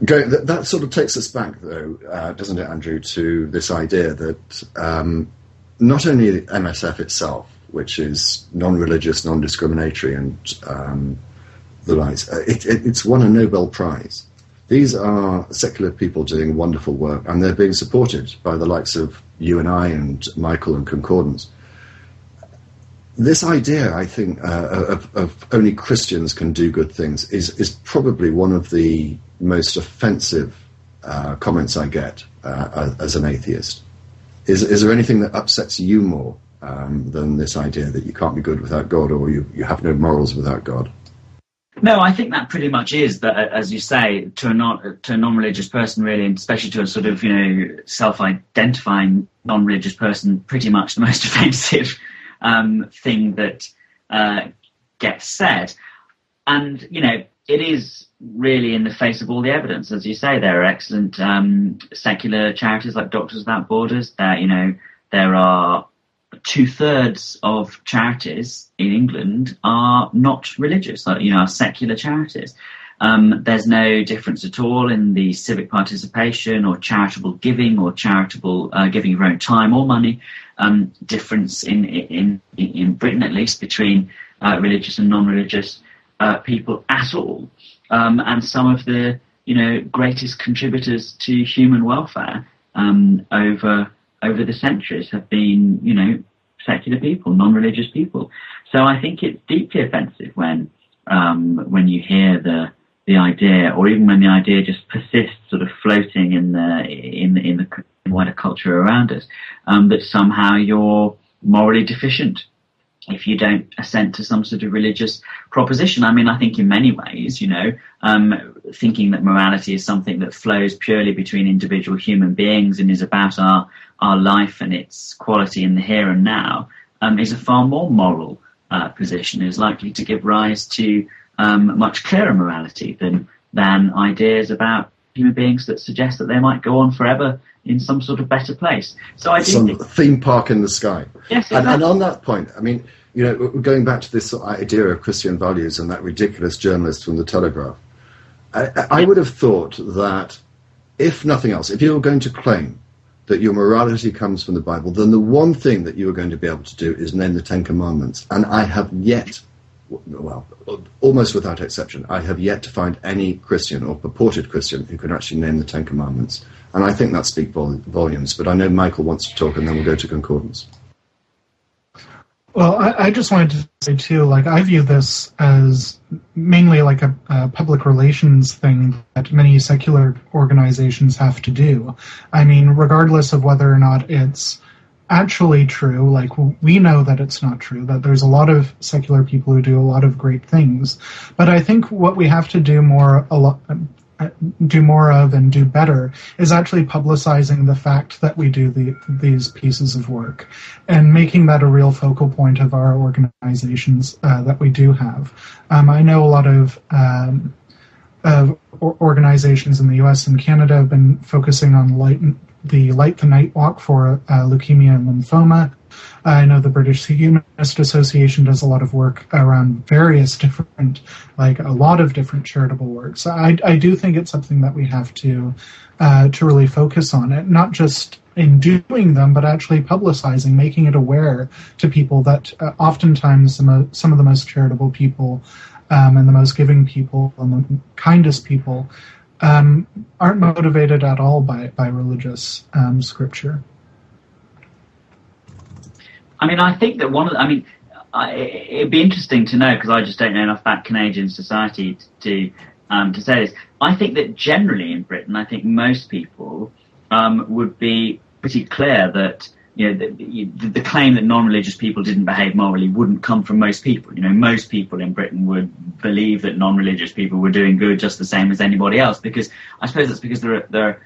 That sort of takes us back, though, doesn't it, Andrew, to this idea that not only MSF itself, which is non-religious, non-discriminatory, and the likes, it's won a Nobel Prize. These are secular people doing wonderful work, and they're being supported by the likes of you and I and Michael and Concordance. This idea, I think, of only Christians can do good things is probably one of the most offensive comments I get as an atheist. Is there anything that upsets you more than this idea that you can't be good without God, or you have no morals without God? No, I think that pretty much is that, as you say, to a non-religious person, really, and especially to a sort of, self-identifying non-religious person, pretty much the most offensive thing that gets said. And, it is really in the face of all the evidence. As you say, there are excellent secular charities like Doctors Without Borders. There are 2/3 of charities in England are not religious, are secular charities. There's no difference at all in the civic participation or charitable giving or charitable giving of your own time or money. Difference in Britain, at least, between religious and non-religious people at all. And some of the greatest contributors to human welfare over the centuries have been secular people, non-religious people. So I think it's deeply offensive when you hear the idea, or even when the idea just persists, sort of floating in the wider culture around us, that somehow you're morally deficient if you don't assent to some sort of religious proposition. I mean, I think in many ways, thinking that morality is something that flows purely between individual human beings and is about our life and its quality in the here and now, is a far more moral position, is likely to give rise to much clearer morality than ideas about human beings that suggest that they might go on forever in some sort of better place. So I do think theme park in the sky. Yes, exactly. And on that point, I mean, going back to this idea of Christian values and that ridiculous journalist from the Telegraph, I would have thought that, if nothing else, if you were going to claim that your morality comes from the Bible, then the one thing that you are going to be able to do is name the Ten Commandments. And I have yet, well, almost without exception, I have yet to find any Christian or purported Christian who can actually name the Ten Commandments. And I think that speaks volumes. But I know Michael wants to talk, and then we'll go to Concordance. Well, I just wanted to say, too, I view this as mainly a public relations thing that many secular organizations have to do. I mean, regardless of whether or not it's actually true, we know that it's not true, that there's a lot of secular people who do a lot of great things. But I think what we have to do more of and do better is actually publicizing the fact that we do these pieces of work and making that a real focal point of our organizations that we do have. I know a lot of organizations in the US and Canada have been focusing on the Light the Night Walk for leukemia and lymphoma. I know the British Humanist Association does a lot of work around various different, a lot of different charitable work. So I do think it's something that we have to really focus on it, not just in doing them, but actually publicizing, making it aware to people that oftentimes some of the most charitable people and the most giving people and the kindest people aren't motivated at all by religious scripture. I mean, I think that it'd be interesting to know, because I just don't know enough about Canadian society to say this. I think that generally in Britain, I think most people would be pretty clear that the claim that non-religious people didn't behave morally wouldn't come from most people. Most people in Britain would believe that non-religious people were doing good just the same as anybody else. Because I suppose that's because there are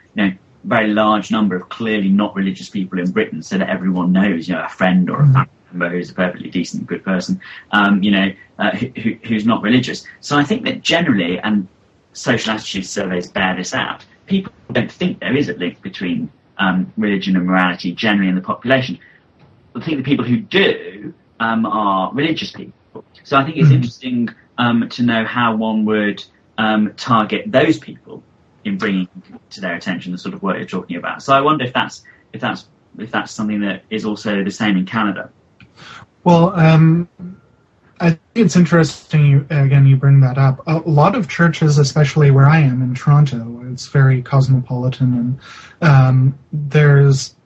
very large number of clearly not religious people in Britain, so that everyone knows, a friend or a family member who's a perfectly decent, good person, who's not religious. So I think that generally, and social attitude surveys bear this out, people don't think there is a link between religion and morality generally in the population. I think the people who do are religious people. So I think it's interesting to know how one would target those people in bringing to their attention the sort of work you're talking about. So I wonder if that's something that is also the same in Canada. Well, I think it's interesting, you bring that up. A lot of churches, especially where I am in Toronto, it's very cosmopolitan, and there's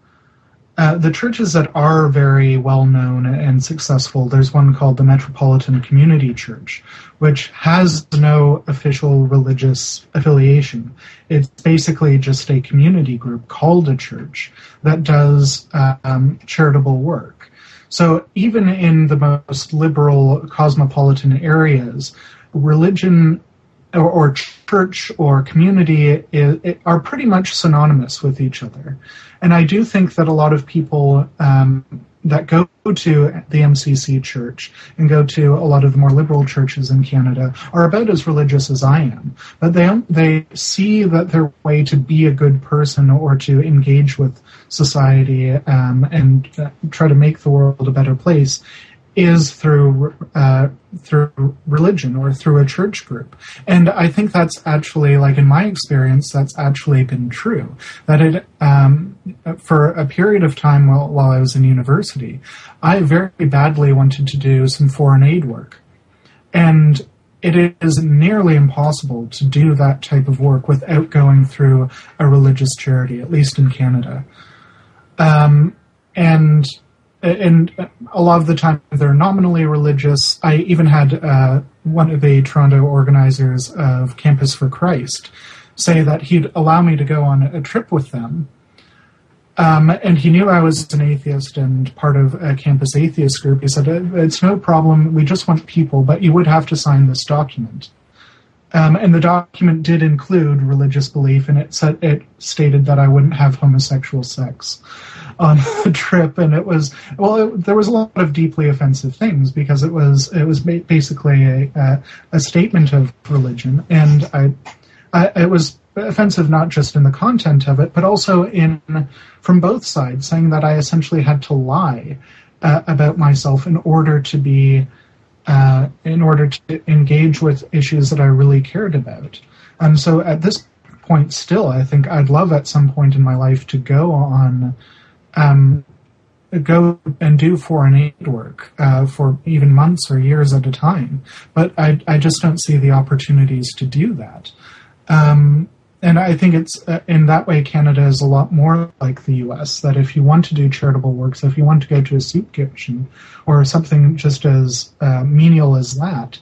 the churches that are very well known and successful. There's one called the Metropolitan Community Church, which has no official religious affiliation. It's basically just a community group called a church that does charitable work. So even in the most liberal cosmopolitan areas, religion or church or community are pretty much synonymous with each other. And I do think that a lot of people that go to the MCC church and go to a lot of the more liberal churches in Canada are about as religious as I am. But they see that their way to be a good person or to engage with society and try to make the world a better place is through religion or through a church group. And I think that's actually, like in my experience, that's actually been true. That it, for a period of time while I was in university, I very badly wanted to do some foreign aid work. And it is nearly impossible to do that type of work without going through a religious charity, at least in Canada. And a lot of the time they're nominally religious. I even had one of the Toronto organizers of Campus for Christ say that he'd allow me to go on a trip with them. And he knew I was an atheist and part of a campus atheist group. He said, it's no problem, we just want people, but you would have to sign this document. And the document did include religious belief, and it stated that I wouldn't have homosexual sex on the trip. And it was, there was a lot of deeply offensive things because it was basically a statement of religion, and it was offensive not just in the content of it, but also from both sides, saying that I essentially had to lie about myself in order to engage with issues that I really cared about. So at this point still, I think I'd love at some point in my life to go and do foreign aid work for even months or years at a time. But I just don't see the opportunities to do that. And I think it's in that way, Canada is a lot more like the U.S., that if you want to do charitable work, so if you want to go to a soup kitchen or something just as menial as that,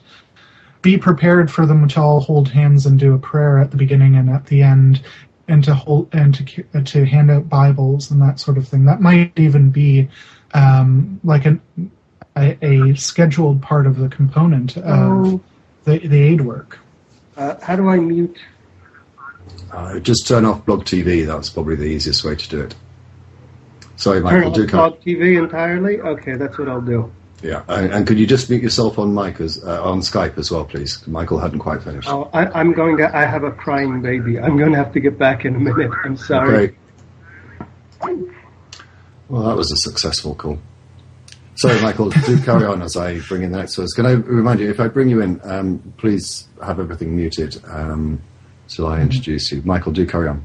be prepared for them to all hold hands and do a prayer at the beginning and at the end, and to hand out Bibles and that sort of thing. That might even be like a scheduled part of the component of the aid work. How do I mute? Just turn off Blog TV. That's probably the easiest way to do it. Sorry, Michael. Turn off Blog TV entirely? Okay, that's what I'll do. Yeah, and could you just mute yourself on mic on Skype as well, please? Michael hadn't quite finished. Oh, I have a crying baby. I'm going to have to get back in a minute. I'm sorry. Okay. Well, that was a successful call. Sorry, Michael, do carry on as I bring in the next one. Can I remind you, if I bring you in, please have everything muted till I introduce you. Michael, do carry on.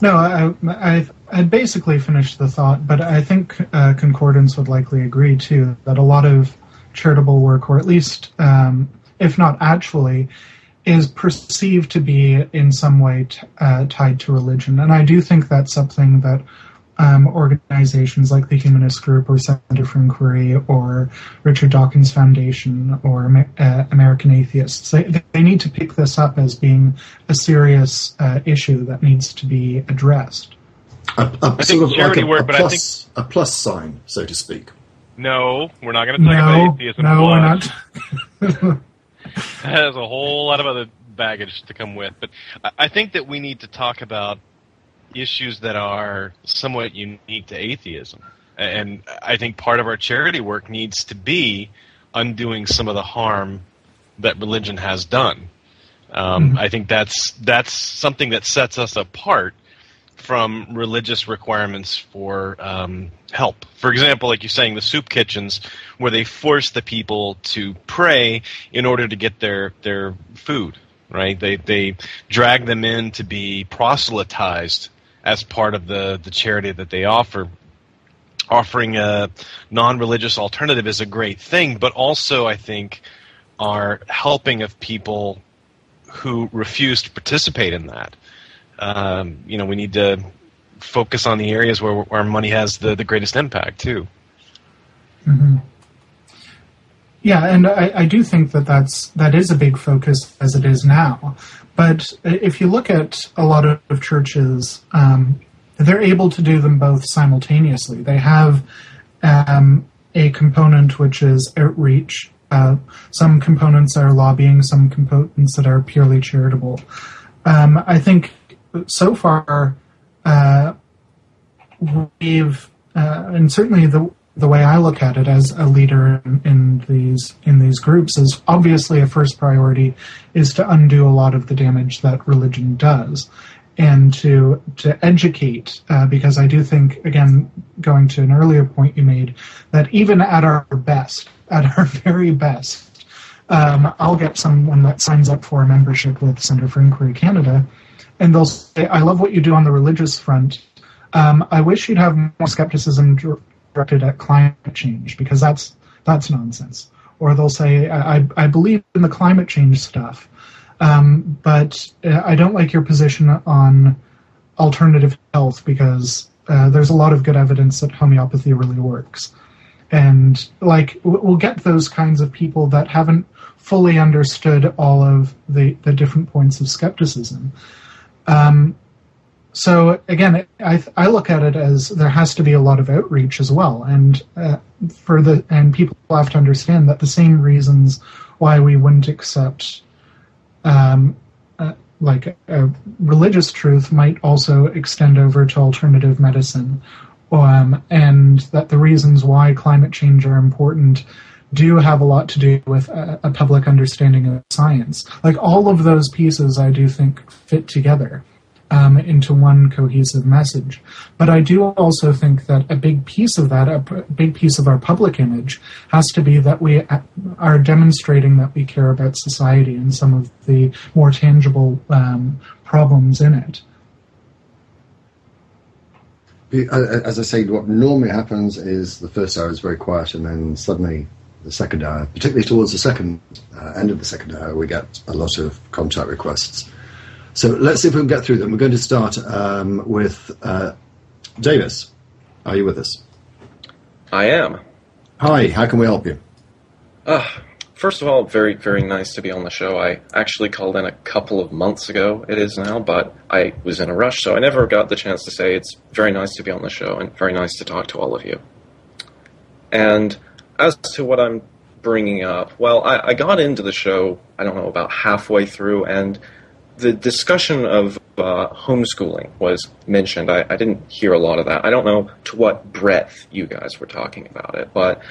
No, I basically finished the thought, but I think Concordance would likely agree, too, that a lot of charitable work, or at least, if not actually, is perceived to be in some way tied to religion. And I do think that's something that organizations like the Humanist Group or Center for Inquiry or Richard Dawkins Foundation or American Atheists, they need to pick this up as being a serious issue that needs to be addressed. I think charity work, but I think a plus sign, so to speak. No, we're not going to talk about atheism. No, we're not. That has a whole lot of other baggage to come with. But I think that we need to talk about issues that are somewhat unique to atheism. And I think part of our charity work needs to be undoing some of the harm that religion has done. I think that's something that sets us apart from religious requirements for help. For example, like you're saying, the soup kitchens, where they force the people to pray in order to get their food. right? They drag them in to be proselytized as part of the charity that they offer. Offering a non-religious alternative is a great thing, but also I think are helping of people who refuse to participate in that. We need to focus on the areas where our money has the greatest impact too. Mm-hmm. Yeah, and I do think that is a big focus as it is now. But if you look at a lot of churches, they're able to do them both simultaneously. They have a component which is outreach. Some components are lobbying, some components that are purely charitable. I think so far we've, and certainly the way I look at it as a leader in these groups is obviously a first priority is to undo a lot of the damage that religion does. And to educate, because I do think, again, going to an earlier point you made, that even at our best, at our very best, I'll get someone that signs up for a membership with Center for Inquiry Canada, and they'll say, I love what you do on the religious front. I wish you'd have more skepticism directed at climate change, because that's nonsense. Or they'll say, I believe in the climate change stuff. But I don't like your position on alternative health because there's a lot of good evidence that homeopathy really works. And we'll get those kinds of people that haven't fully understood all of the different points of skepticism. So again, I look at it as there has to be a lot of outreach as well. And people have to understand that the same reasons why we wouldn't accept a religious truth might also extend over to alternative medicine, and that the reasons why climate change are important do have a lot to do with a public understanding of science. All of those pieces, I do think, fit together into one cohesive message. But I do also think that a big piece of that, a big piece of our public image, has to be that we are demonstrating that we care about society and some of the more tangible problems in it. As I say, what normally happens is the first hour is very quiet, and then suddenly the second hour, particularly towards the second end of the second hour, we get a lot of contact requests. So let's see if we can get through them. We're going to start with Davis. Are you with us? I am. Hi, how can we help you? First of all, very, very nice to be on the show. I actually called in a couple of months ago, it is now, but I was in a rush, so I never got the chance to say it's very nice to be on the show and very nice to talk to all of you. And as to what I'm bringing up, well, I got into the show, I don't know, about halfway through, and the discussion of homeschooling was mentioned. I didn't hear a lot of that. I don't know to what breadth you guys were talking about it, but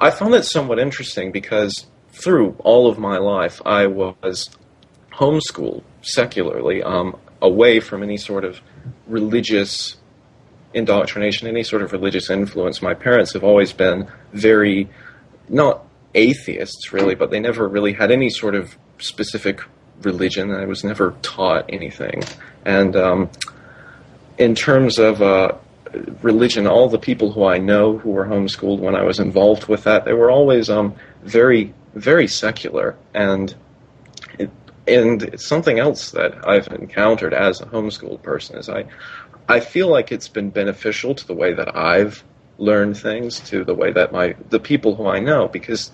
I found it somewhat interesting because through all of my life, I was homeschooled secularly, away from any sort of religious indoctrination, any sort of religious influence. My parents have always been very, not atheists really, but they never really had any sort of specific religion. I was never taught anything. And in terms of religion, all the people who I know who were homeschooled when I was involved with that, they were always very, very secular. And something else that I've encountered as a homeschooled person is I feel like it's been beneficial to the way that I've learned things, to the way that the people who I know, because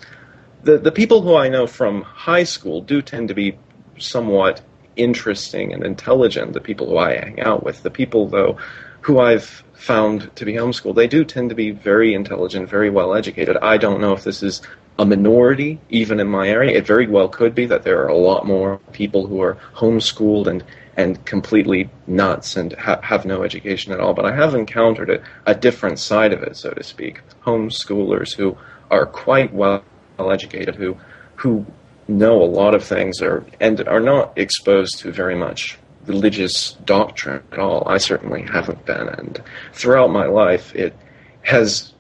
the people who I know from high school do tend to be somewhat interesting and intelligent, the people who I hang out with. The people, though, who I've found to be homeschooled, they do tend to be very intelligent, very well educated. I don't know if this is a minority, even in my area. It very well could be that there are a lot more people who are homeschooled and completely nuts and have no education at all. But I have encountered a different side of it, so to speak. Homeschoolers who are quite well educated, who know a lot of things and are not exposed to very much religious doctrine at all. I certainly haven't been, and throughout my life it has,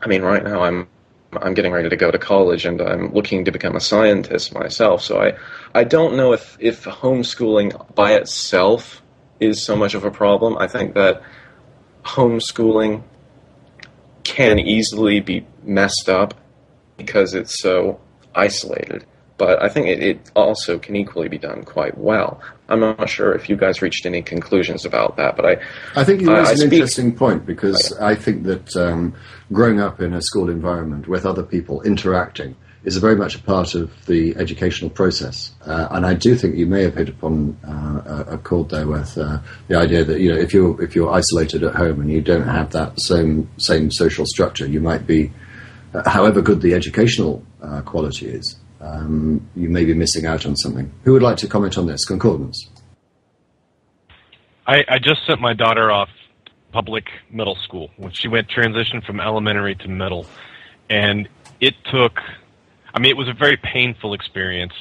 right now I'm I'm getting ready to go to college, and I'm looking to become a scientist myself. So I don't know if homeschooling by itself is so much of a problem. I think that homeschooling can easily be messed up because it's so isolated. But I think it also can equally be done quite well. I'm not sure if you guys reached any conclusions about that, but I think you raised an interesting point, because I think that growing up in a school environment with other people interacting is very much a part of the educational process. And I do think you may have hit upon a chord there with the idea that, you know, if you're isolated at home and you don't have that same social structure, you might be, however good the educational quality is, you may be missing out on something. Who would like to comment on this? Concordance. I just sent my daughter off public middle school when she went transition from elementary to middle, and it took, I mean, it was a very painful experience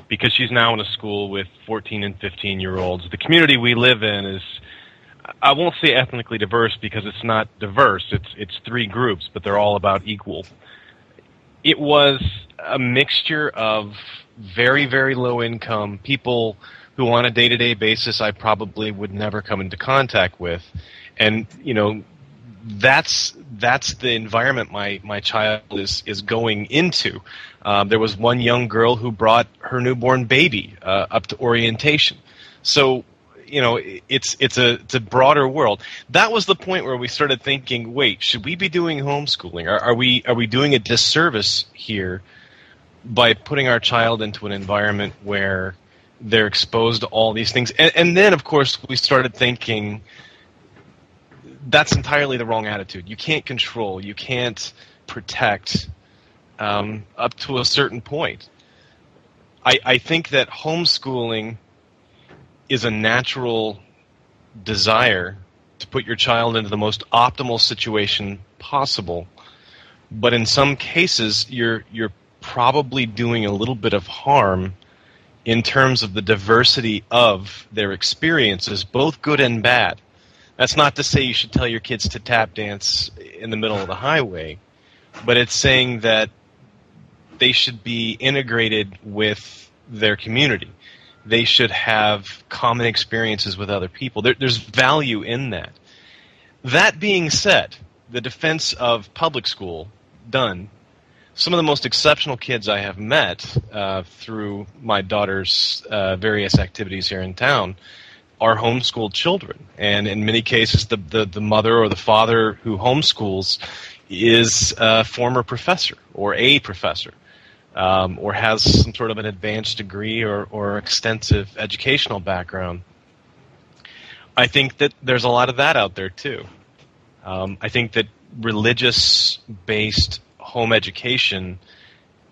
because she's now in a school with 14 and 15-year-olds. The community we live in is, I won't say ethnically diverse because it's not diverse. It's three groups, but they're all about equal. It was a mixture of very, very low income people who on a day-to-day basis I probably would never come into contact with. And, you know, that's the environment my child is going into. There was one young girl who brought her newborn baby up to orientation. So, you know, it's a broader world. That was the point where we started thinking, wait, should we be doing homeschooling? Are we doing a disservice here by putting our child into an environment where they're exposed to all these things? And then, of course, we started thinking that's entirely the wrong attitude. You can't control, you can't protect up to a certain point. I think that homeschooling is a natural desire to put your child into the most optimal situation possible. But in some cases, you're probably doing a little bit of harm in terms of the diversity of their experiences, both good and bad. That's not to say you should tell your kids to tap dance in the middle of the highway, but it's saying that they should be integrated with their community. They should have common experiences with other people. There's value in that. That being said, the defense of public school done, some of the most exceptional kids I have met through my daughter's various activities here in town are homeschooled children. And in many cases, the mother or the father who homeschools is a former professor or a professor. Or has some sort of an advanced degree or extensive educational background. I think that there's a lot of that out there, too. I think that religious-based home education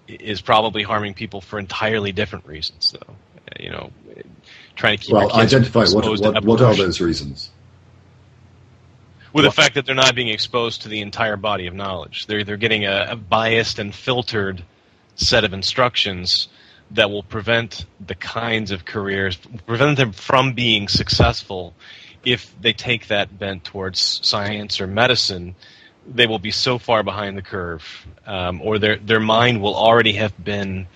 is probably harming people for entirely different reasons, though. You know, trying to keep your kids identify exposed to what are those reasons? With the fact that they're not being exposed to the entire body of knowledge. They're getting a biased and filtered set of instructions that will prevent the kinds of careers, prevent them from being successful. If they take that bent towards science or medicine, they will be so far behind the curve, or their mind will already have been,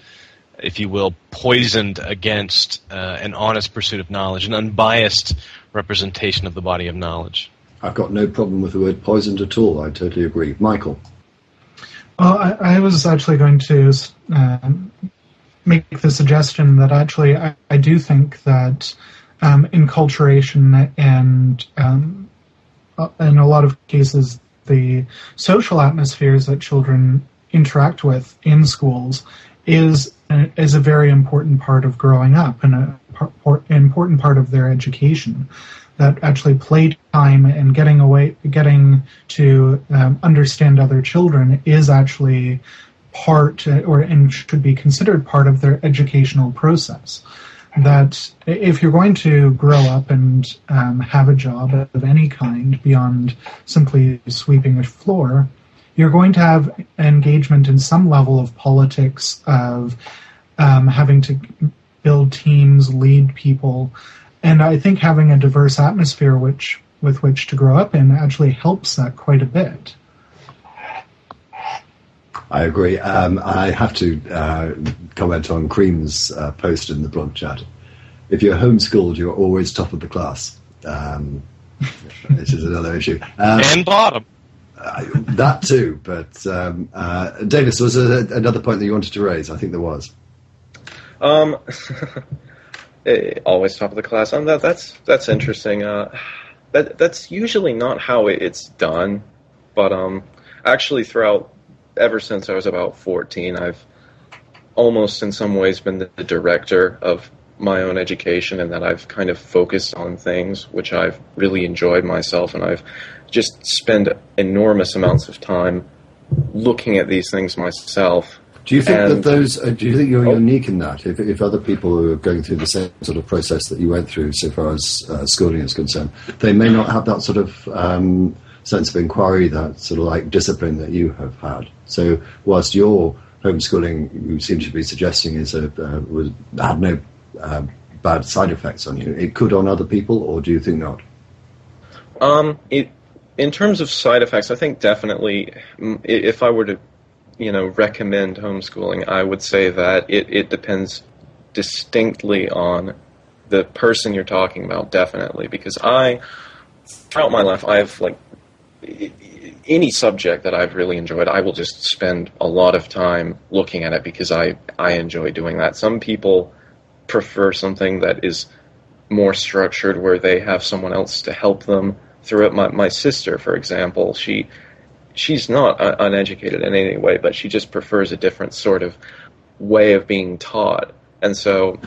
if you will, poisoned against an honest pursuit of knowledge, an unbiased representation of the body of knowledge. I've got no problem with the word poisoned at all. I totally agree. Michael? Well, I was actually going to make the suggestion that actually I do think that enculturation and in a lot of cases the social atmospheres that children interact with in schools is a very important part of growing up and an important part of their education. That actually playtime and getting to understand other children is actually part, and should be considered part of their educational process. That if you're going to grow up and have a job of any kind beyond simply sweeping a floor, you're going to have engagement in some level of politics, of having to build teams, lead people. And I think having a diverse atmosphere with which to grow up in actually helps that quite a bit. I agree. I have to comment on Cream's post in the blog chat. If you're homeschooled, you're always top of the class. This is another issue. And bottom. That too, but Davis, was there another point that you wanted to raise? I think there was. Always top of the class. That's interesting. That's usually not how it's done, but actually ever since I was about 14, I've almost in some ways been the director of my own education, and that I've kind of focused on things which I've really enjoyed myself, and I've just spent enormous amounts of time looking at these things myself. Do you think do you think you're unique in that? If other people are going through the same sort of process that you went through, so far as schooling is concerned, they may not have that sort of sense of inquiry, that sort of like discipline that you have had. So whilst your homeschooling, you seem to be suggesting, had no bad side effects on you, it could on other people, or do you think not? In terms of side effects, I think definitely, if I were to, recommend homeschooling, I would say that it depends distinctly on the person you're talking about, definitely, because throughout my life, I've any subject that I've really enjoyed, I will just spend a lot of time looking at it because I enjoy doing that. Some people prefer something that is more structured, where they have someone else to help them through it. My sister, for example, she's not uneducated in any way, but she just prefers a different sort of way of being taught. And so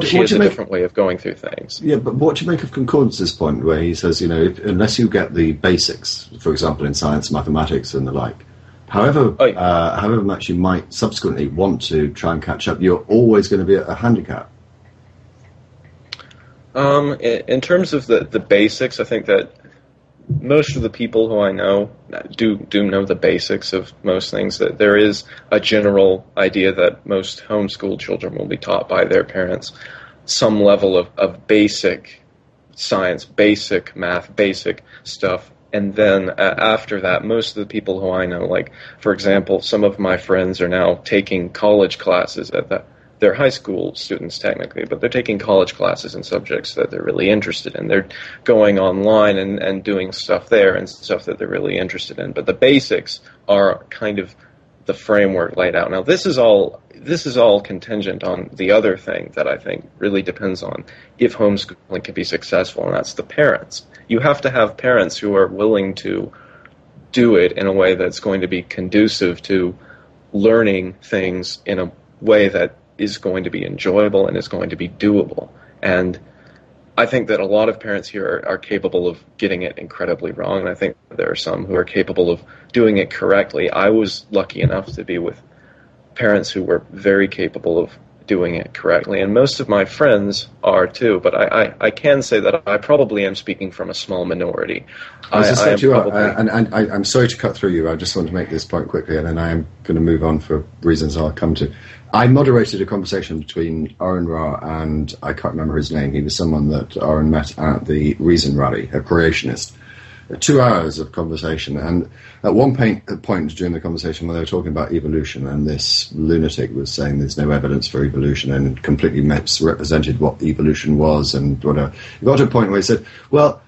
she has a different way of going through things. Yeah, but what do you make of Concordance's point, where he says, unless you get the basics, for example, in science, mathematics, and the like, however much you might subsequently want to try and catch up, you're always going to be at a handicap. In terms of the basics, I think that most of the people who I know do know the basics of most things. That there is a general idea that most homeschooled children will be taught by their parents some level of basic science, basic math, basic stuff. And then after that, most of the people who I know, like, for example, some of my friends are now taking college classes they're high school students technically, but they're taking college classes in subjects that they're really interested in. They're going online and doing stuff there and stuff that they're really interested in. But the basics are kind of the framework laid out. Now, this is all contingent on the other thing that I think really depends on if homeschooling can be successful, and that's the parents. You have to have parents who are willing to do it in a way that's going to be conducive to learning things in a way that is going to be enjoyable and is going to be doable. And I think that a lot of parents here are capable of getting it incredibly wrong, and I think there are some who are capable of doing it correctly. I was lucky enough to be with parents who were very capable of doing it correctly, and most of my friends are too, but I can say that I probably am speaking from a small minority. I'm sorry to cut through you. I just want to make this point quickly, and then I am going to move on for reasons I'll come to. I moderated a conversation between Aaron Ra and I can't remember his name. He was someone that Aaron met at the Reason Rally, a creationist. 2 hours of conversation, and at one point during the conversation when they were talking about evolution, and this lunatic was saying there's no evidence for evolution and completely misrepresented what evolution was and whatever. He got to a point where he said, well,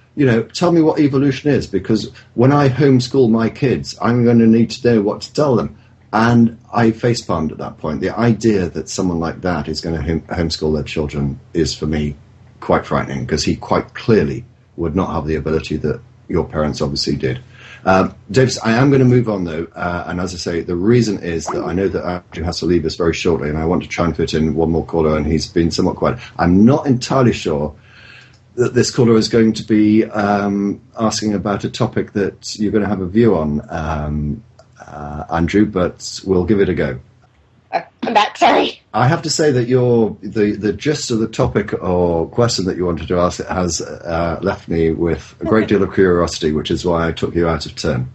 tell me what evolution is, because when I homeschool my kids, I'm going to need to know what to tell them. And I facepalmed at that point. The idea that someone like that is going to homeschool their children is, for me, quite frightening, because he quite clearly would not have the ability that your parents obviously did. Davis, I am going to move on, though, and as I say, the reason is that I know that Andrew has to leave us very shortly, and I want to try and fit in one more caller, and he's been somewhat quiet. I'm not entirely sure that this caller is going to be asking about a topic that you're going to have a view on, Andrew, but we'll give it a go. I'm back, sorry. I have to say that the gist of the topic or question that you wanted to ask has left me with a great deal of curiosity, which is why I took you out of turn.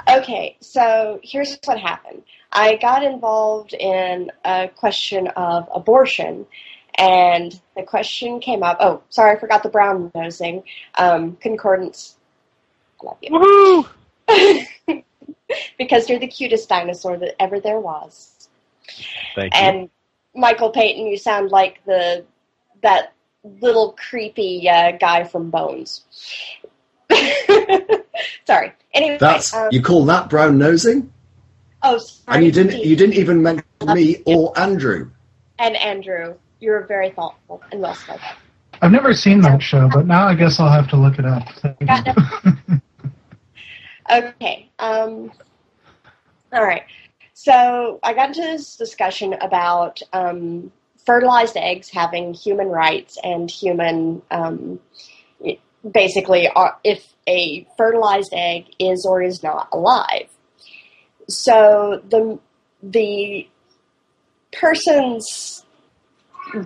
Okay, so here's what happened. I got involved in a question of abortion, and the question came up. Oh, sorry, I forgot the brown nosing. Concordance. I love you. Woohoo! because you're the cutest dinosaur that ever there was. Thank you. And Michael Payton, you sound like that little creepy guy from Bones. Sorry. Anyway, You call that brown nosing? Oh, sorry. And you didn't even mention me or Andrew. And Andrew, you're very thoughtful and well spoken. I've never seen that show, but now I guess I'll have to look it up. Okay. All right. So I got into this discussion about fertilized eggs having human rights and human, basically, if a fertilized egg is or is not alive. So the person's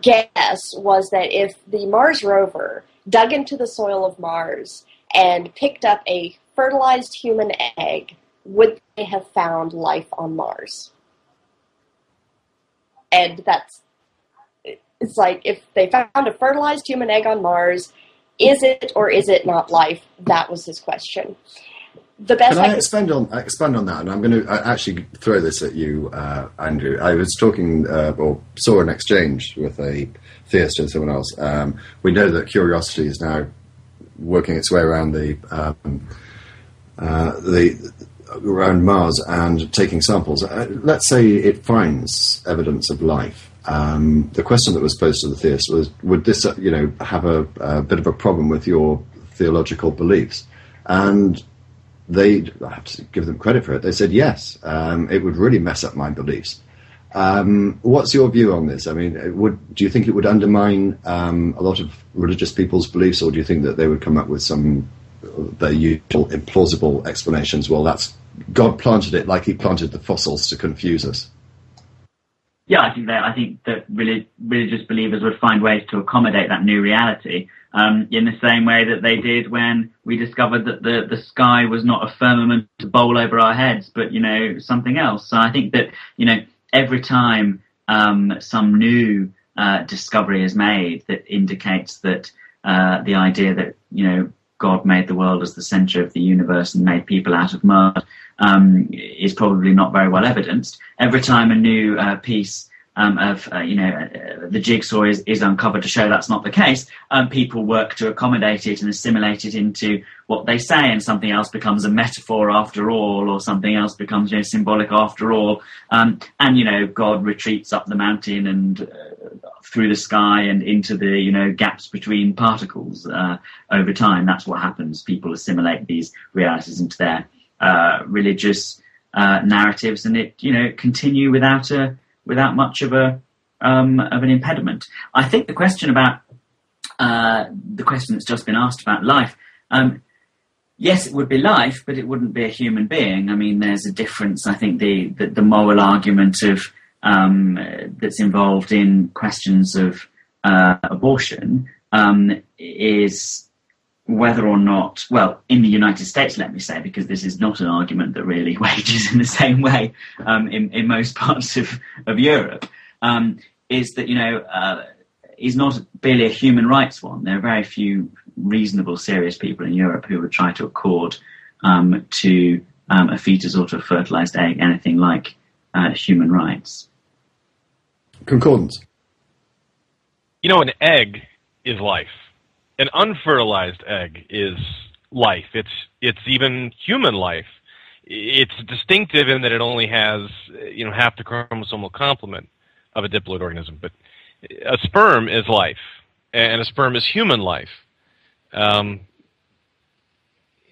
guess was that if the Mars rover dug into the soil of Mars and picked up a fertilized human egg, would they have found life on Mars? And it's like, if they found a fertilized human egg on Mars, is it or is it not life? That was his question. Can I expand on that? And I'm going to actually throw this at you, Andrew. I was talking or saw an exchange with a theist and someone else. We know that curiosity is now working its way around around Mars and taking samples. Let's say it finds evidence of life. The question that was posed to the theist was, would this, have a bit of a problem with your theological beliefs? And I have to give them credit for it. They said yes. It would really mess up my beliefs. What's your view on this? I mean, do you think it would undermine a lot of religious people's beliefs, or do you think that they would come up with some their usual implausible explanations? Well, that's God planted it like He planted the fossils to confuse us. Yeah, I think that religious believers would find ways to accommodate that new reality, in the same way that they did when we discovered that the sky was not a firmament to bowl over our heads, but something else. So I think that every time some new discovery is made that indicates that the idea that God made the world as the centre of the universe and made people out of mud is probably not very well evidenced. Every time a new piece of the jigsaw is uncovered to show that's not the case, people work to accommodate it and assimilate it into what they say, and something else becomes a metaphor after all, or something else becomes symbolic after all. And God retreats up the mountain and through the sky and into the gaps between particles over time. That's what happens. People assimilate these realities into their religious narratives, and it continue without much of an impediment. I think the question about the question that's just been asked about life, yes, it would be life, but it wouldn't be a human being. I mean, there's a difference. I think the moral argument of that's involved in questions of abortion is whether or not, well, in the United States, let me say, because this is not an argument that really wages in the same way in most parts of Europe, is that, is not really a human rights one. There are very few reasonable, serious people in Europe who would try to accord to a fetus or to a fertilized egg anything like human rights. Concordance. An egg is life. An unfertilized egg is life. It's even human life. It's distinctive in that it only has half the chromosomal complement of a diploid organism. But a sperm is life, and a sperm is human life.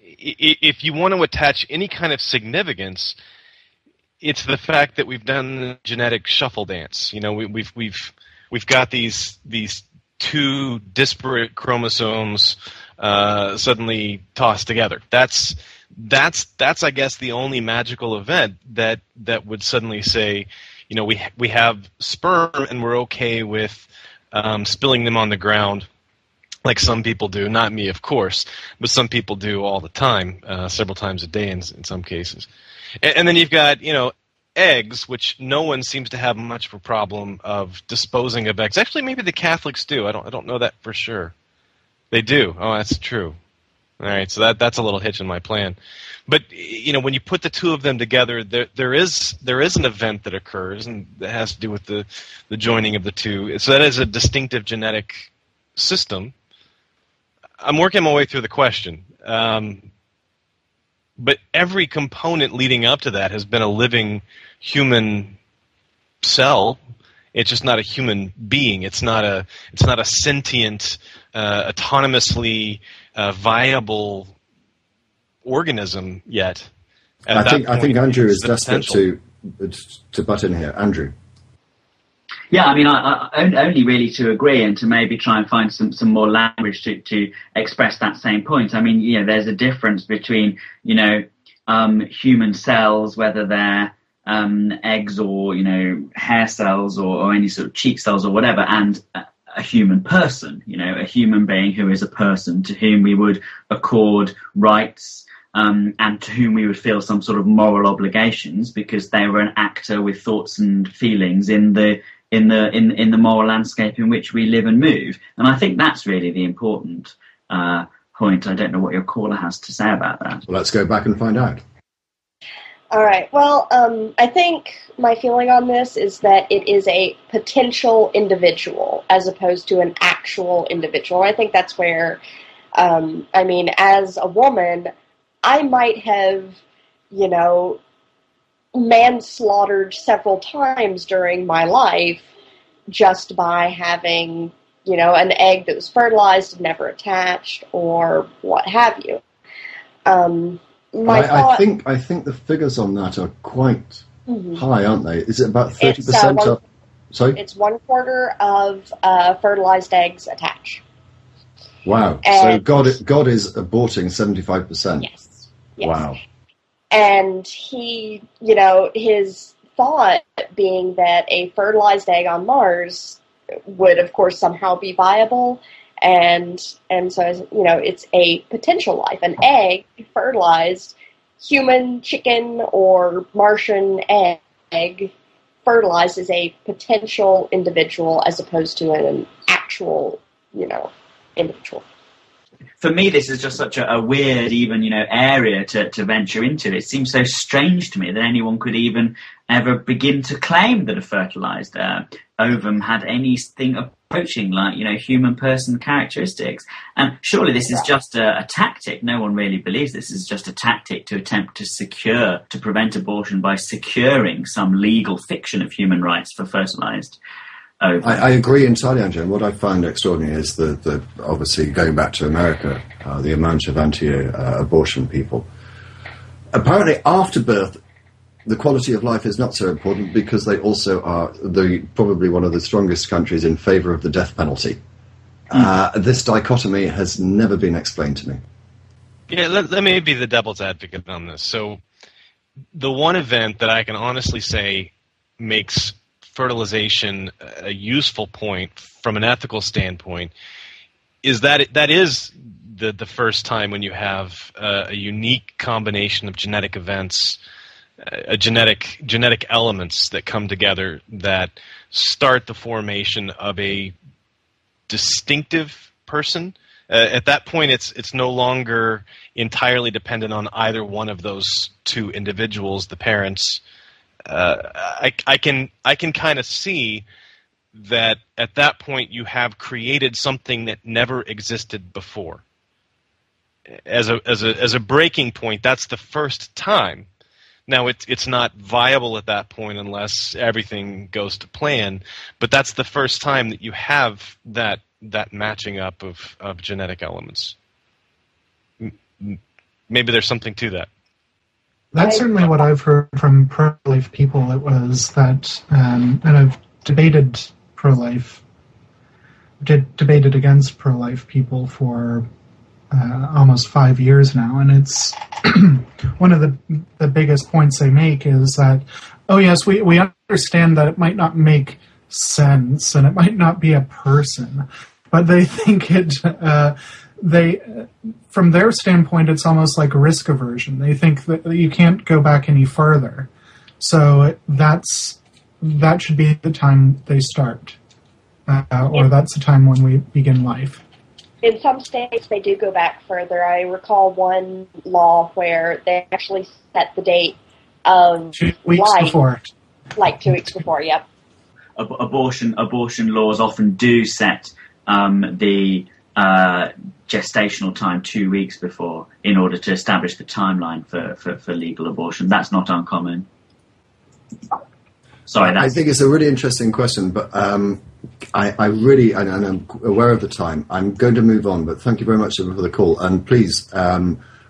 If you want to attach any kind of significance, it's the fact that we've done the genetic shuffle dance. We've got these two disparate chromosomes suddenly tossed together. That's I guess the only magical event that would suddenly say, we have sperm and we're okay with spilling them on the ground like some people do. Not me, of course, but some people do all the time, several times a day in some cases. And then you've got eggs, which no one seems to have much of a problem of disposing of eggs. Actually, maybe the Catholics do. I don't know that for sure. They do. Oh, that's true. All right, so that's a little hitch in my plan. But when you put the two of them together, there is an event that occurs, and that has to do with the joining of the two. So that is a distinctive genetic system. I'm working my way through the question, but every component leading up to that has been a living human cell. It's just not a human being. It's not a sentient, autonomously viable organism yet. I think Andrew is desperate to butt in here. Andrew. Yeah, I mean, I only really to agree and to maybe try and find some more language to express that same point. I mean, there's a difference between, human cells, whether they're eggs or, hair cells or any sort of cheek cells or whatever, and a human person, a human being who is a person to whom we would accord rights, and to whom we would feel some sort of moral obligations because they were an actor with thoughts and feelings in the moral landscape in which we live and move. And I think that's really the important point. I don't know what your caller has to say about that. Well, let's go back and find out. All right. Well, I think my feeling on this is that it is a potential individual as opposed to an actual individual. I think that's where, as a woman, I might have, manslaughtered several times during my life just by having, an egg that was fertilized and never attached or what have you. I think the figures on that are quite high, aren't they? Is it about 30% up? Sorry? It's 1/4 of fertilized eggs attach. Wow. And so God is aborting 75%. Yes. Yes. Wow. And he, his thought being that a fertilized egg on Mars would, of course, somehow be viable. And so, it's a potential life. An egg, fertilized, human, chicken, or Martian egg, fertilized is a potential individual as opposed to an actual, individual. For me, this is just such a weird, even, area to venture into. It seems so strange to me that anyone could even ever begin to claim that a fertilized ovum had anything approaching like, human person characteristics. And surely this is just a tactic. No one really believes this is just a tactic to attempt to prevent abortion by securing some legal fiction of human rights for fertilized. I agree entirely, Andrew. And what I find extraordinary is that obviously going back to America, the amount of anti-abortion people. Apparently, after birth, the quality of life is not so important because they also are probably one of the strongest countries in favour of the death penalty. This dichotomy has never been explained to me. Yeah, let me be the devil's advocate on this. So, the one event that I can honestly say makes fertilization a useful point from an ethical standpoint is that that is the first time when you have a unique combination of genetic events, genetic elements that come together that start the formation of a distinctive person. At that point, it's no longer entirely dependent on either one of those two individuals, the parents. I can kind of see that at that point you have created something that never existed before. As a breaking point, that's the first time. Now it's not viable at that point unless everything goes to plan, but that's the first time that you have that matching up of genetic elements. Maybe there's something to that. That's certainly what I've heard from pro-life people. It was that, and I've debated against pro-life people for almost 5 years now, and it's one of the biggest points they make is that, oh yes, we understand that it might not make sense and it might not be a person, but they think from their standpoint, it's almost like risk aversion. They think that you can't go back any further. So that should be the time they start, or that's the time when we begin life. in some states, they do go back further. I recall one law where they actually set the date of 2 weeks life, before. like 2 weeks before. Yep. Abortion laws often do set the gestational time 2 weeks before in order to establish the timeline for legal abortion. That's not uncommon. Sorry, I think it's a really interesting question, but I really, and I'm aware of the time, I'm going to move on, but thank you very much for the call, and please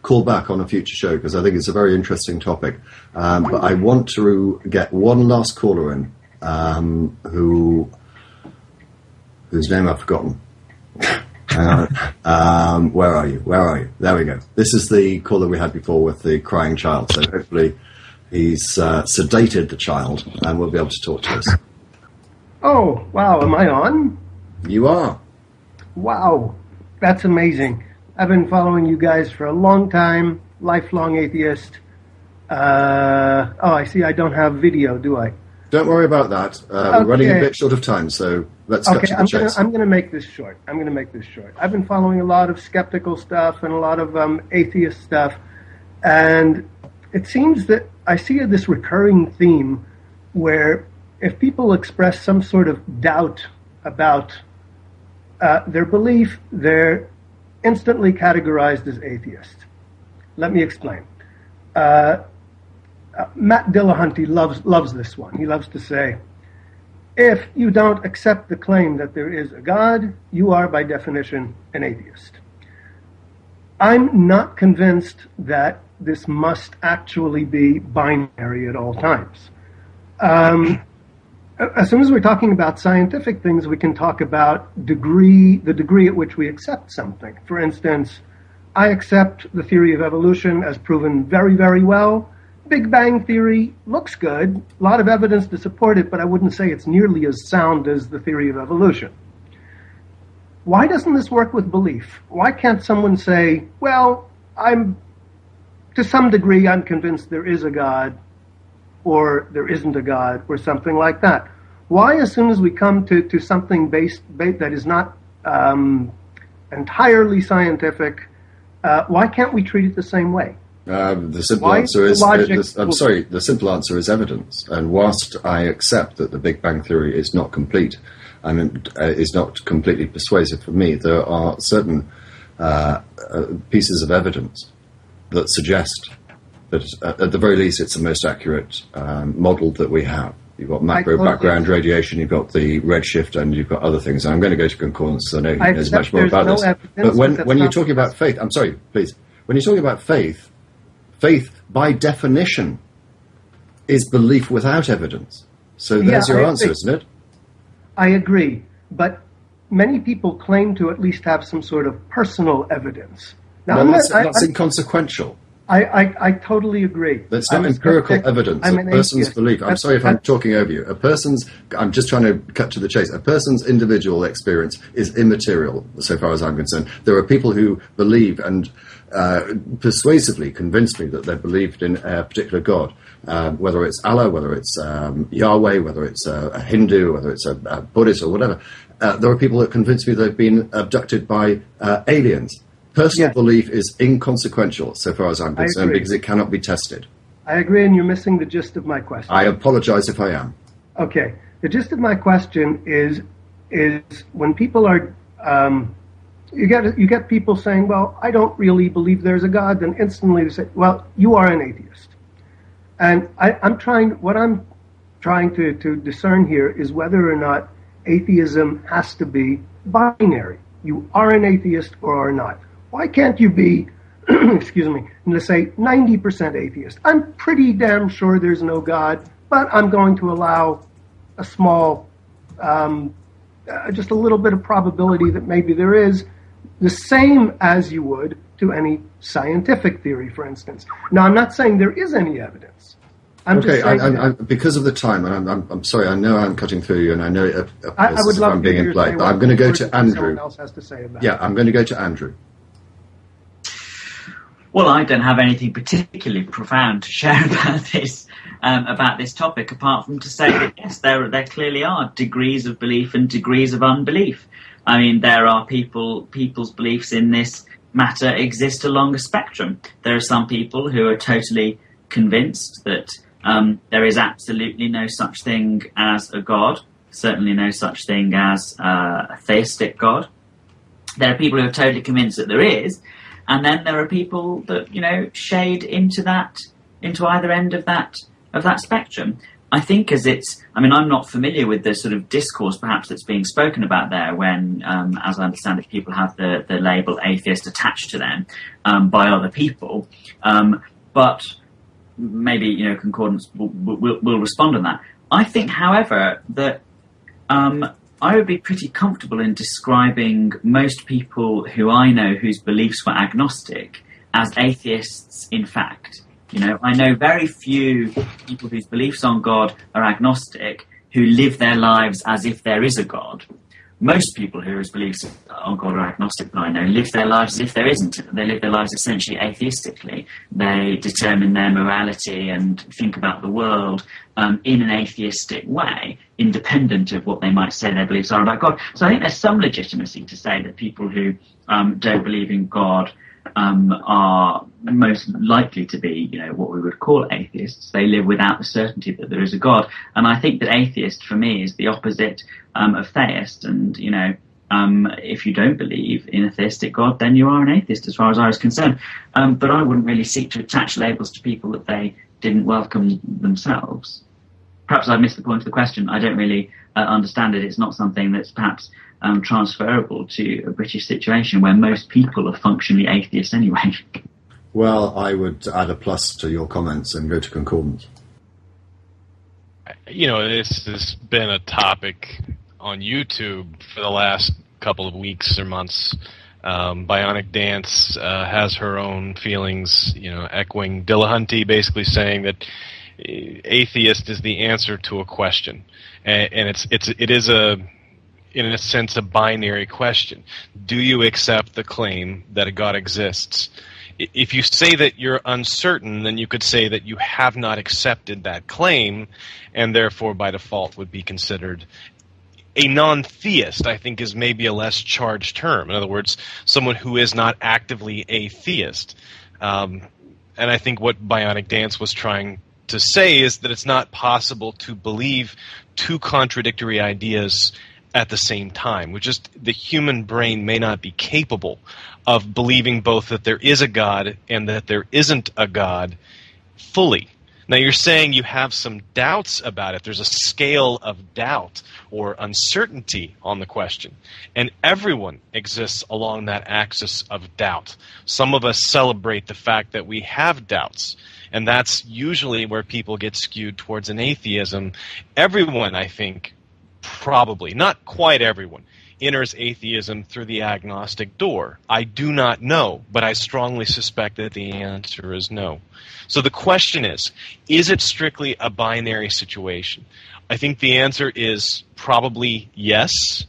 call back on a future show, because I think it's a very interesting topic. But I want to get one last caller in, whose name I've forgotten. Hang on. Where are you? There we go. This is the caller we had before with the crying child, so hopefully he's sedated the child and will be able to talk to us. Oh, wow. Am I on? You are. Wow. That's amazing. I've been following you guys for a long time. Lifelong atheist. I see I don't have video, do I? Don't worry about that. We're running a bit short of time, so let's cut to the chase. I'm going to make this short. I've been following a lot of skeptical stuff and a lot of atheist stuff, and it seems that I see this recurring theme where if people express some sort of doubt about their belief, they're instantly categorized as atheist. Let me explain. Matt Dillahunty loves this one. He loves to say, if you don't accept the claim that there is a God, you are by definition an atheist. I'm not convinced that this must actually be binary at all times. As soon as we're talking about scientific things, we can talk about the degree at which we accept something. For instance, I accept the theory of evolution as proven very, very well. Big Bang Theory looks good, a lot of evidence to support it, but I wouldn't say it's nearly as sound as the theory of evolution. Why doesn't this work with belief? Why can't someone say, well, to some degree, I'm convinced there is a God, or there isn't a God, or something like that? Why, as soon as we come to something based that is not entirely scientific, why can't we treat it the same way? The simple answer is evidence. And whilst I accept that the Big Bang Theory is not complete, is not completely persuasive for me, there are certain pieces of evidence that suggest that at the very least it's the most accurate model that we have. You've got macro background radiation, you've got the redshift, and you've got other things. And I'm going to go to concordance because I know he knows much more about this. But when you're talking about faith, I'm sorry, please. When you're talking about faith, by definition, is belief without evidence. So there's your answer, isn't it? I agree. But many people claim to at least have some sort of personal evidence. Now, that's inconsequential. I totally agree. That's not empirical evidence. A person's belief. I'm sorry if I'm talking over you. I'm just trying to cut to the chase. A person's individual experience is immaterial, so far as I'm concerned. There are people who believe and persuasively convinced me that they believed in a particular God, whether it's Allah, whether it's Yahweh, whether it's a Hindu, whether it's a Buddhist or whatever. There are people that convince me they've been abducted by aliens. Personal belief is inconsequential, so far as I'm concerned, because it cannot be tested. I agree, and you're missing the gist of my question. I apologize if I am. Okay. The gist of my question is when people are... You get people saying, well, I don't really believe there's a God, then instantly they say, well, you are an atheist. And what I'm trying to discern here is whether or not atheism has to be binary. You are an atheist or are not. Why can't you be, excuse me, let's say 90% atheist? I'm pretty damn sure there's no God, but I'm going to allow a small, just a little bit of probability that maybe there is, the same as you would to any scientific theory, for instance. Now, I'm not saying there is any evidence. Because of the time, and I'm sorry, I know I'm cutting through you, and I know it appears I'm being impolite, but I'm going to go to Andrew. Else has to say about I'm going to go to Andrew. Well, I don't have anything particularly profound to share about this topic, apart from to say that yes, there clearly are degrees of belief and degrees of unbelief. I mean, there are people's beliefs in this matter exist along a spectrum. There are some people who are totally convinced that there is absolutely no such thing as a God, certainly no such thing as a theistic God. There are people who are totally convinced that there is, and then there are people that, you know, shade into either end of that spectrum. I think I'm not familiar with the sort of discourse perhaps that's being spoken about there when, as I understand it, people have the label atheist attached to them by other people. But maybe, you know, Concordance will respond on that. I think, however, that I would be pretty comfortable in describing most people who I know whose beliefs were agnostic as atheists in fact. You know, I know very few people whose beliefs on God are agnostic who live their lives as if there is a God. Most people whose beliefs on God are agnostic that I know live their lives as if there isn't. They live their lives essentially atheistically. They determine their morality and think about the world in an atheistic way, independent of what they might say their beliefs are about God. So I think there's some legitimacy to say that people who don't believe in God are most likely to be, you know, what we would call atheists. They live without the certainty that there is a God. And I think that atheist, for me, is the opposite of theist. And, you know, if you don't believe in a theistic God, then you are an atheist, as far as I was concerned. But I wouldn't really seek to attach labels to people that they didn't welcome themselves. Perhaps I've missed the point of the question. I don't really understand it. It's not something that's perhaps transferable to a British situation where most people are functionally atheists anyway. Well, I would add a plus to your comments and go to Concordance. You know, this has been a topic on YouTube for the last couple of weeks or months. Bionic Dance has her own feelings, you know, echoing Dillahunty, basically saying that atheist is the answer to a question, and it is in a sense a binary question. Do you accept the claim that a God exists? If you say that you're uncertain, then you could say that you have not accepted that claim, and therefore by default would be considered a non-theist. I think is maybe a less charged term. In other words, someone who is not actively a theist. And I think what Bionic Dance was trying to say is that it's not possible to believe two contradictory ideas at the same time, which is the human brain may not be capable of believing both that there is a God and that there isn't a God fully. Now, you're saying you have some doubts about it. There's a scale of doubt or uncertainty on the question, and everyone exists along that axis of doubt. Some of us celebrate the fact that we have doubts, and that's usually where people get skewed towards an atheism. Everyone, I think, probably, not quite everyone, enters atheism through the agnostic door. I do not know, but I strongly suspect that the answer is no. So the question is it strictly a binary situation? I think the answer is probably yes,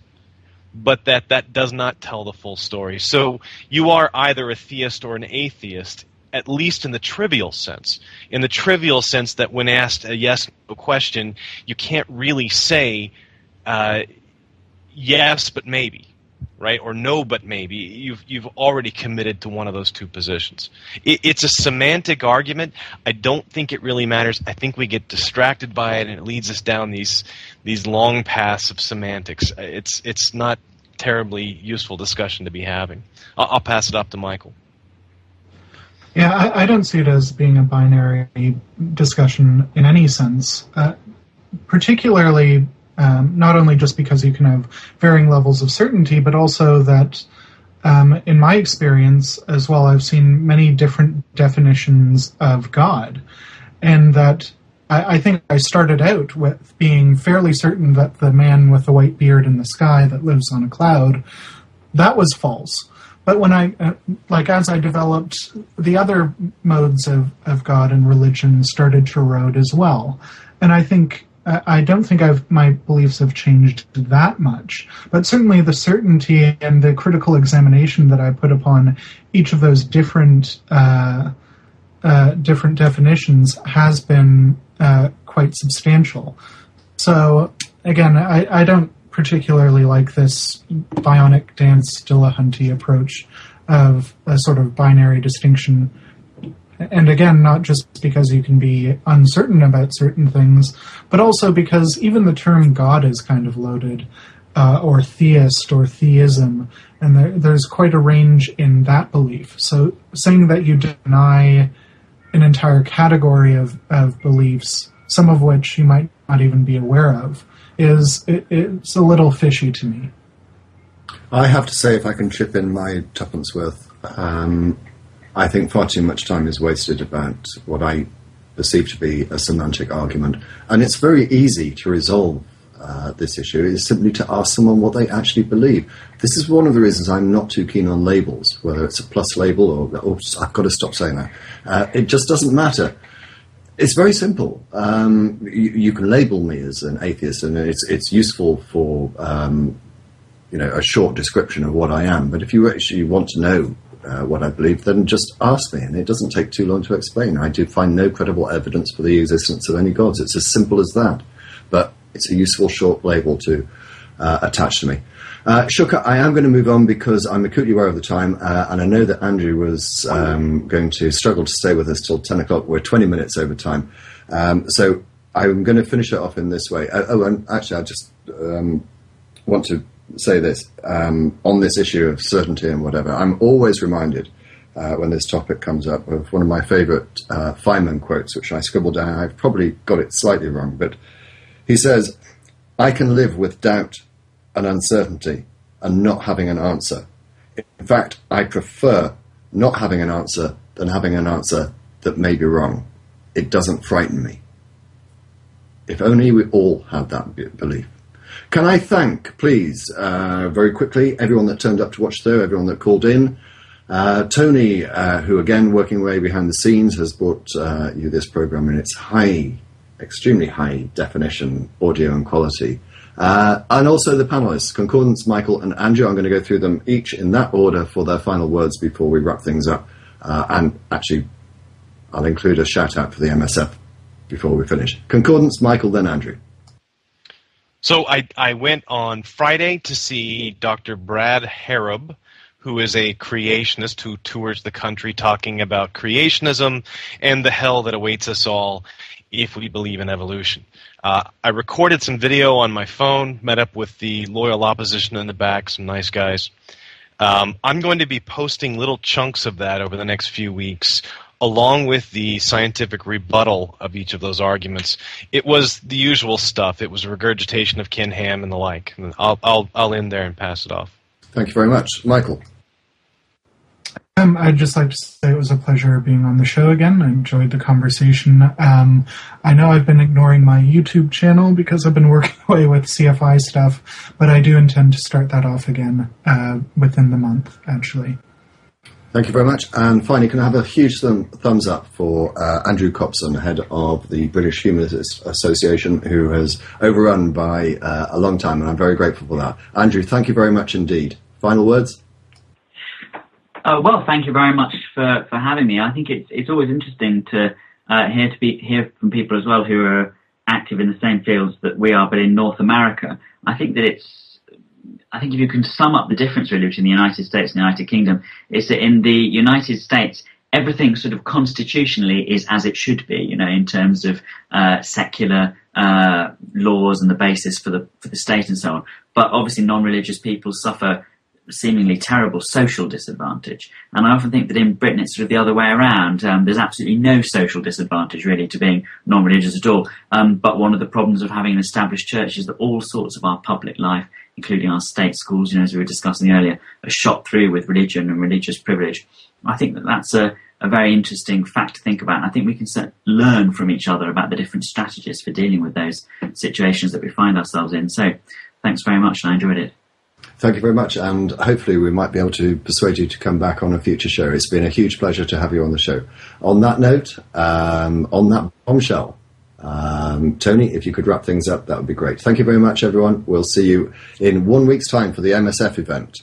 but that does not tell the full story. So you are either a theist or an atheist, at least in the trivial sense. In the trivial sense that when asked a yes-no question, you can't really say yes, but maybe, right? Or no, but maybe. You've already committed to one of those two positions. It's a semantic argument. I don't think it really matters. I think we get distracted by it, and it leads us down these long paths of semantics. It's not terribly useful discussion to be having. I'll pass it up to Michael. Yeah, I don't see it as being a binary discussion in any sense, particularly not only just because you can have varying levels of certainty, but also that in my experience as well, I've seen many different definitions of God, and that I think I started out with being fairly certain that the man with the white beard in the sky that lives on a cloud, that was false. But when as I developed, the other modes of God and religion started to erode as well. And I don't think my beliefs have changed that much. But certainly the certainty and the critical examination that I put upon each of those different definitions has been quite substantial. So again, I don't particularly like this bionic dance Dillahunty approach of a sort of binary distinction. And again, not just because you can be uncertain about certain things, but also because even the term God is kind of loaded, or theist or theism, and there's quite a range in that belief. So saying that you deny an entire category of beliefs, some of which you might not even be aware of, it's a little fishy to me. I have to say, if I can chip in my tuppence worth, I think far too much time is wasted about what I perceive to be a semantic argument. And it's very easy to resolve this issue, is simply to ask someone what they actually believe. This is one of the reasons I'm not too keen on labels, whether it's a plus label or I've got to stop saying that. It just doesn't matter. It's very simple. You can label me as an atheist, and it's useful for a short description of what I am. But if you actually want to know what I believe, then just ask me, and it doesn't take too long to explain. I do find no credible evidence for the existence of any gods. It's as simple as that. But it's a useful short label to attach to me. Shukka, I am going to move on because I'm acutely aware of the time, and I know that Andrew was going to struggle to stay with us till 10 o'clock. We're 20 minutes over time. So I'm going to finish it off in this way. And actually, I just want to say this. On this issue of certainty and whatever, I'm always reminded when this topic comes up of one of my favourite Feynman quotes, which I scribbled down. I've probably got it slightly wrong, but he says, "I can live with doubt and uncertainty and not having an answer. In fact, I prefer not having an answer than having an answer that may be wrong. It doesn't frighten me." If only we all had that belief. Can I thank, please, very quickly, everyone that turned up to watch the show, everyone that called in. Tony, who again, working way behind the scenes, has brought you this program in its extremely high definition audio and quality. And also the panelists, Concordance, Michael and Andrew. I'm going to go through them each in that order for their final words before we wrap things up. And actually, I'll include a shout out for the MSF before we finish. Concordance, Michael, then Andrew. So I went on Friday to see Dr. Brad Harrub, who is a creationist who tours the country talking about creationism and the hell that awaits us all if we believe in evolution. I recorded some video on my phone, met up with the loyal opposition in the back, some nice guys. I'm going to be posting little chunks of that over the next few weeks, along with the scientific rebuttal of each of those arguments. It was the usual stuff. It was a regurgitation of Ken Ham and the like. And I'll end there and pass it off. Thank you very much. Michael. I'd just like to say it was a pleasure being on the show again. I enjoyed the conversation. I know I've been ignoring my YouTube channel because I've been working away with CFI stuff, but I do intend to start that off again within the month, actually. Thank you very much. And finally, can I have a huge thumbs up for Andrew Copson, head of the British Humanist Association, who has overrun by a long time, and I'm very grateful for that. Andrew, thank you very much indeed. Final words? Well, thank you very much for having me. I think it's always interesting to hear from people as well who are active in the same fields that we are, but in North America. I think if you can sum up the difference really between the United States and the United Kingdom, is that in the United States, everything sort of constitutionally is as it should be, in terms of secular laws and the basis for the state and so on. But obviously non-religious people suffer seemingly terrible social disadvantage. And I often think that in Britain it's sort of the other way around. There's absolutely no social disadvantage really to being non-religious at all. But one of the problems of having an established church is that all sorts of our public life, including our state schools, as we were discussing earlier, are shot through with religion and religious privilege. I think that that's a very interesting fact to think about. And I think we can learn from each other about the different strategies for dealing with those situations that we find ourselves in. So thanks very much, and I enjoyed it. Thank you very much, and hopefully we might be able to persuade you to come back on a future show. It's been a huge pleasure to have you on the show. On that note, on that bombshell, Tony, if you could wrap things up, that would be great. Thank you very much, everyone. We'll see you in 1 week's time for the MSF event.